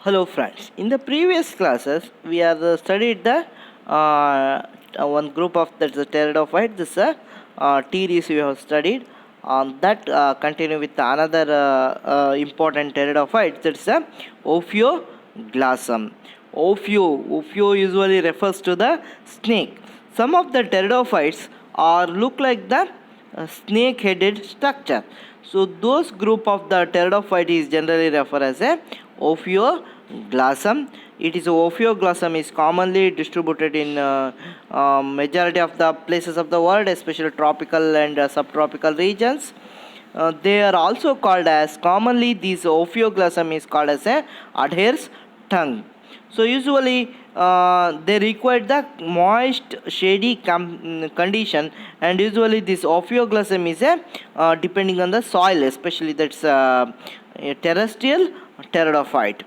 Hello friends, in the previous classes we have studied the one group of that's the pteridophyte. This Teres we have studied that continue with another important pteridophyte, that's Ophioglossum. Ophio usually refers to the snake. Some of the pteridophytes are look like the snake headed structure. So those group of the pteridophyte is generally referred as a Ophioglossum. It is Ophioglossum is commonly distributed in majority of the places of the world, especially tropical and subtropical regions. They are also called as commonly this Ophioglossum is called as a adheres tongue. So usually they require the moist shady condition, and usually this Ophioglossum is a depending on the soil, especially that's a terrestrial pteridophyte.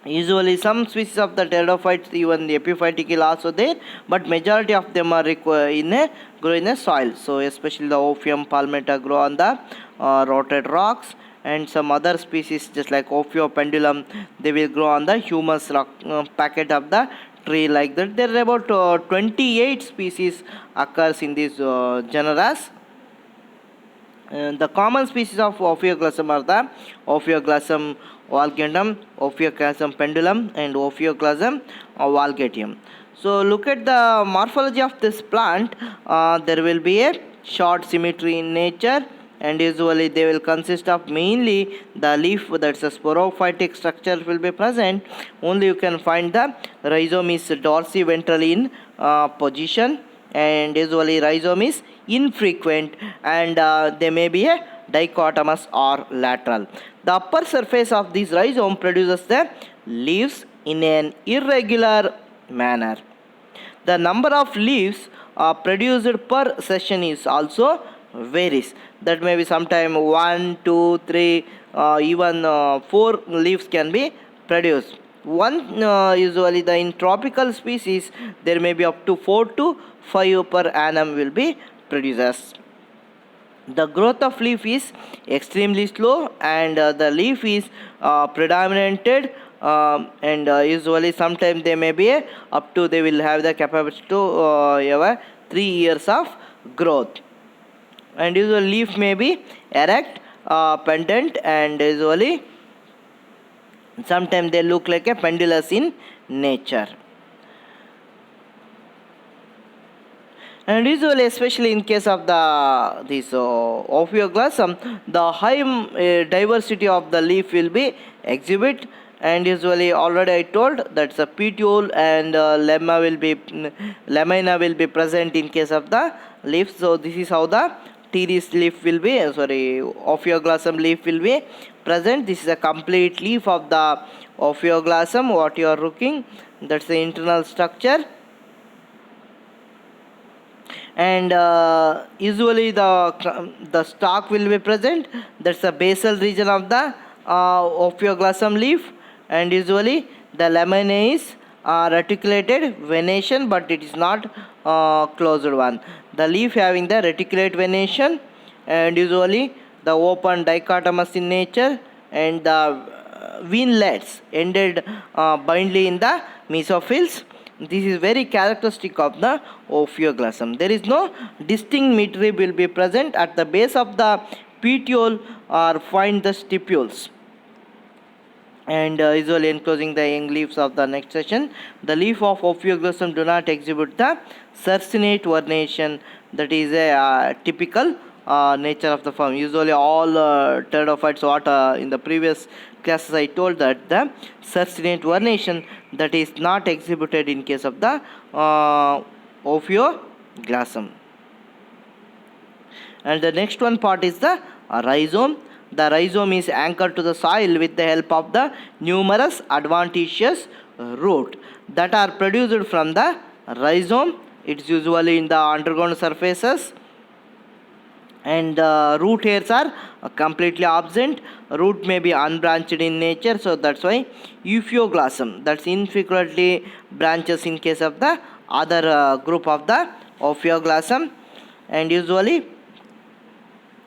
Usually some species of the pteridophytes, even the epiphytic is also there, but majority of them are grow in a soil. So especially the Ophium palmata grow on the rotted rocks, and some other species just like Ophiopendulum, they will grow on the humus rock packet of the tree like that. There are about 28 species occurs in this genus. The common species of Ophioglossum are the Ophioglossum valgundum, Ophioglossum pendulum, and Ophioglossum valgatium. So look at the morphology of this plant. There will be a short symmetry in nature, and usually they will consist of mainly the leaf, that's a sporophytic structure will be present. Only you can find the rhizome is dorsiventral in position, and usually rhizome is infrequent, and they may be a dichotomous or lateral. The upper surface of this rhizome produces the leaves in an irregular manner. The number of leaves produced per session is also varies. That may be sometime 1, 2, 3, even 4 leaves can be produced. One usually the in tropical species there may be up to 4 to 5 per annum will be produced. The growth of leaf is extremely slow, and the leaf is predominated, and usually sometimes they may be up to they will have the capacity to have 3 years of growth, and usually leaf may be erect, pendant, and usually sometimes they look like a pendulous in nature. And usually, especially in case of the this Ophioglossum, the high diversity of the leaf will be exhibit, and usually already I told that's a petiole and lamina will be present in case of the leaf. So this is how the Teres leaf will be, Ophioglossum leaf will be present. This is a complete leaf of the Ophioglossum. What you are looking, that's the internal structure. And usually the stalk will be present, that's the basal region of the Ophioglossum leaf, and usually the lamina is reticulated venation, but it is not closed one. The leaf having the reticulate venation, and usually the open dichotomous in nature, and the winglets ended bindly in the mesophils. This is very characteristic of the Ophioglossum. There is no distinct midrib will be present at the base of the petiole or find the stipules. And usually enclosing the young leaves of the next session. The leaf of Ophioglossum do not exhibit the circinate vernation, that is a typical nature of the form. Usually all pteridophytes, what in the previous classes I told that the circinate vernation that is not exhibited in case of the Ophioglossum. And the next one part is the rhizome. The rhizome is anchored to the soil with the help of the numerous adventitious roots that are produced from the rhizome. It's usually in the underground surfaces, and root hairs are completely absent. Root may be unbranched in nature, so that's why Ophioglossum that's infrequently branches in case of the other group of the Ophioglossum. And usually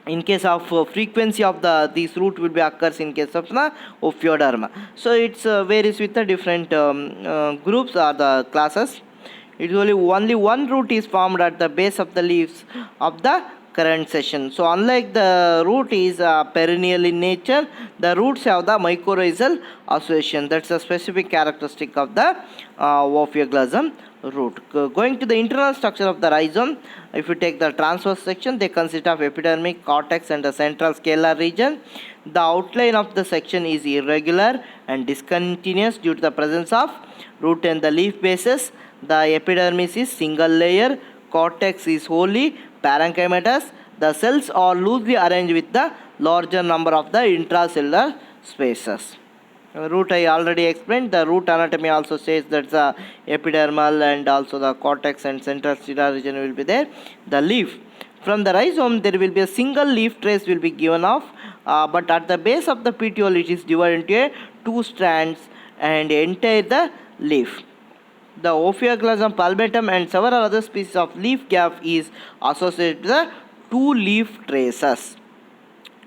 in case of frequency of these root will be occurs in case of the Ophioderma. So it's varies with the different groups or the classes. Usually only one root is formed at the base of the leaves of the current section. So unlike the root is perennial in nature, the roots have the mycorrhizal association. That's a specific characteristic of the Ophioglossum root. Going to the internal structure of the rhizome, if you take the transverse section, they consist of epidermic, cortex and the central scalar region. The outline of the section is irregular and discontinuous due to the presence of root and the leaf bases. The epidermis is single layer, cortex is wholly parenchymatous. The cells are loosely arranged with the larger number of the intracellular spaces. Root I already explained. The root anatomy also says that the epidermal and also the cortex and central scalar region will be there. The leaf. From the rhizome there will be a single leaf trace will be given off, but at the base of the petiole it is divided into two strands and entire the leaf. The Ophioglossum palmatum and several other species of leaf calf is associated with the two leaf traces.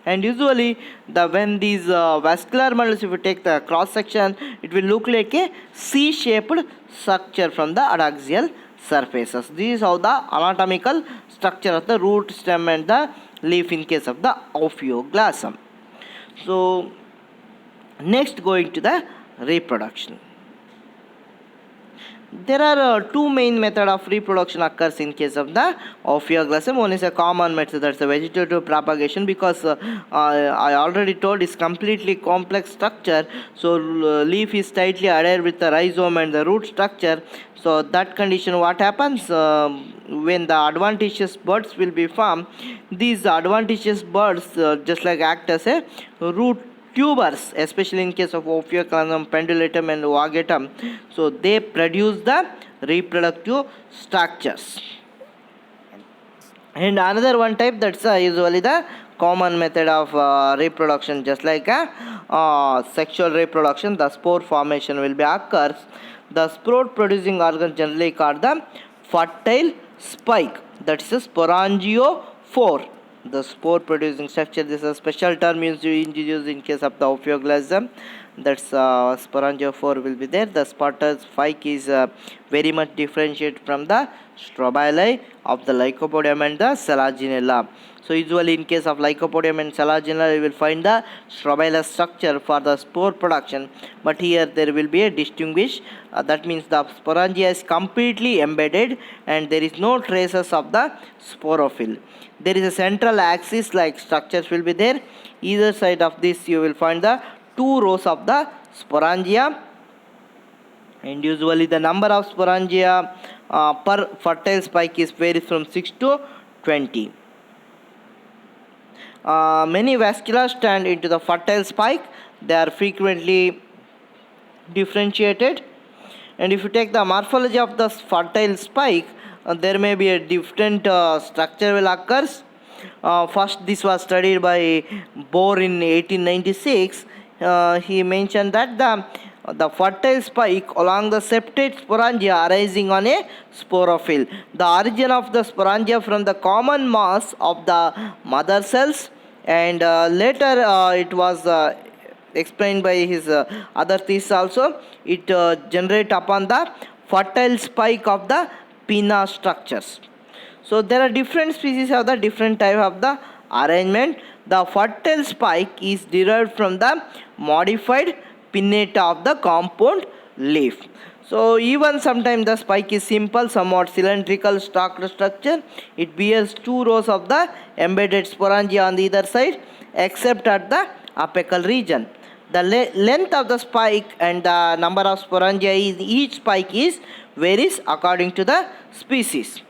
And usually when these vascular bundles, if you take the cross section, it will look like a C-shaped structure from the adaxial surfaces. This is how the anatomical structure of the root, stem and the leaf in case of the Ophioglossum. So next, going to the reproduction. There are two main methods of reproduction occurs in case of the Ophioglossum. One is a common method, that's a vegetative propagation, because I already told it's completely complex structure. So leaf is tightly adhered with the rhizome and the root structure. So that condition, what happens when the adventitious buds will be formed, these adventitious buds just like act as a root tubers, especially in case of Ophioglossum pendulatum and vagatum. So they produce the reproductive structures. And another one type, that's usually the common method of reproduction, just like sexual reproduction, the spore formation will be occurs. The spore producing organ generally called the fertile spike, that's a sporangiophore. The spore producing structure, this is a special term used in case of the Ophioglossum, that's sporangiophore will be there. The spotted spike is very much differentiated from the strobili of the Lycopodium and the Selaginella. So usually in case of Lycopodium and Selaginella, you will find the strobilous structure for the spore production, but here there will be a distinguished, that means the sporangia is completely embedded and there is no traces of the sporophyll. There is a central axis like structures will be there. Either side of this you will find the two rows of the sporangia, and usually the number of sporangia per fertile spike is varies from 6 to 20. Many vascula stand into the fertile spike. They are frequently differentiated. And if you take the morphology of the fertile spike, there may be a different structure will occurs. First, this was studied by Bohr in 1896. He mentioned that the fertile spike along the septate sporangia arising on a sporophyll. The origin of the sporangia from the common mass of the mother cells, and later it was explained by his other thesis also. It generate upon the fertile spike of the pinna structures. So there are different species of the different type of the arrangement. The fertile spike is derived from the modified pinnata of the compound leaf. So even sometimes the spike is simple, somewhat cylindrical stalked structure. It bears two rows of the embedded sporangia on the either side, except at the apical region. The length of the spike and the number of sporangia in each spike is varies according to the species.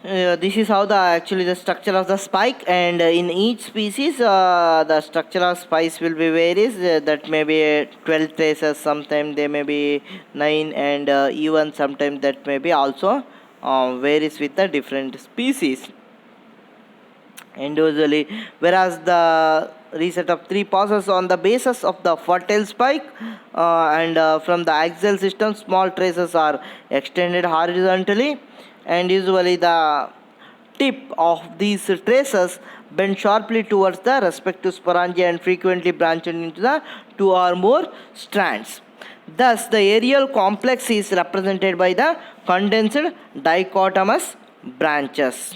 This is how the structure of the spike, and in each species the structure of spikes will be varies. That may be 12 traces, sometimes they may be 9, and even sometimes that may be also varies with the different species individually. Whereas the reset of three passes on the basis of the fertile spike, and from the axial system small traces are extended horizontally, and usually the tip of these traces bend sharply towards the respective sporangia and frequently branching into the two or more strands. Thus, the aerial complex is represented by the condensed dichotomous branches.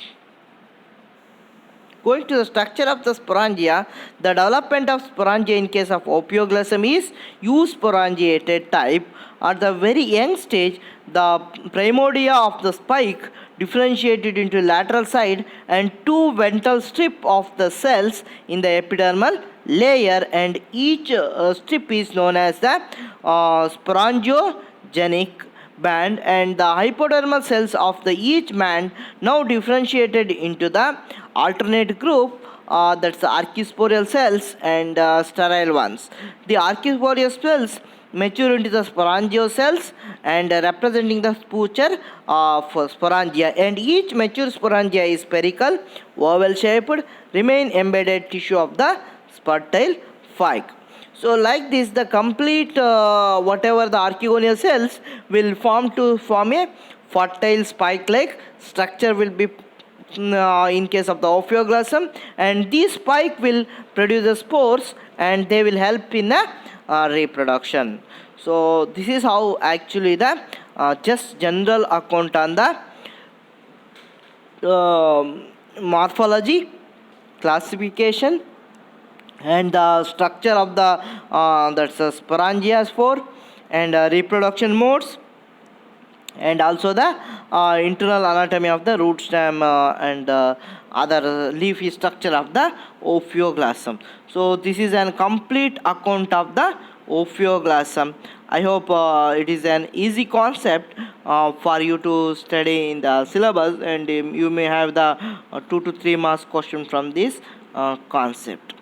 Going to the structure of the sporangia, the development of sporangia in case of Ophioglossum is eusporangiated type. At the very young stage, the primordia of the spike differentiated into lateral side and two ventral strip of the cells in the epidermal layer, and each strip is known as the sporangiogenic band, and the hypodermal cells of the each band now differentiated into the alternate group, that's the archisporial cells and sterile ones. The archisporial cells mature into the sporangio cells and representing the suture of sporangia, and each mature sporangia is spherical, oval shaped, remain embedded tissue of the fertile spike. So like this, the complete whatever the archegonial cells will form a fertile spike-like structure will be in case of the Ophioglossum, and these spike will produce the spores and they will help in the reproduction. So this is how actually the just general account on the morphology, classification, and the structure of the that's sporangias for, and reproduction modes, and also the internal anatomy of the root stem and other leafy structure of the Ophioglossum. So this is a complete account of the Ophioglossum. I hope it is an easy concept for you to study in the syllabus, and you may have the 2 to 3 marks question from this concept.